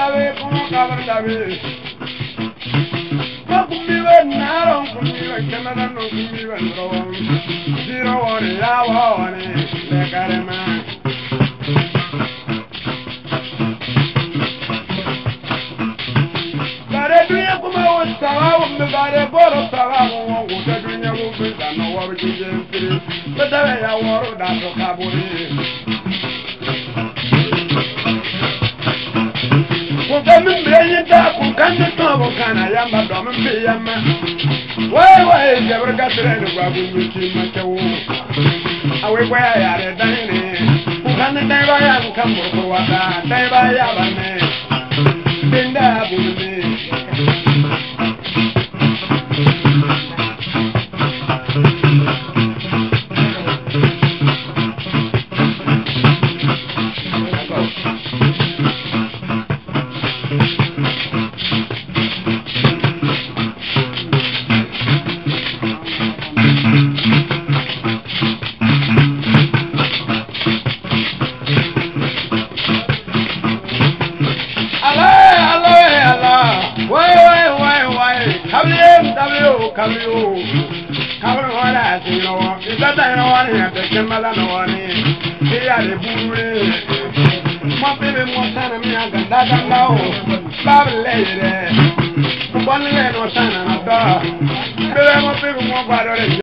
dabe, como cabrón dabe. No convive nada, no convive que me dan, no convive el robón. Si robón, la babone, le carema. Bare dunia kuma ustawa, umbe bare boro ustawa, uta dunia umbe dano wabi jempiri. Bedawe ya woro dato kaburi. Kukamin brenye ta kukande tobo kana yamba domin biyama. Wai jabar gasire ni babu miti makewu. Awe kwaya yare dane. Kukande dai baya nkambur kurwata, dai baya bane. Binda bulme. Come on, I see no one. Is that I know one here? The Kimala no one here. Here are the Buru. My baby, more son of me, I got that now. Baba lady, one lady, no son of a dog. But I'm a baby, more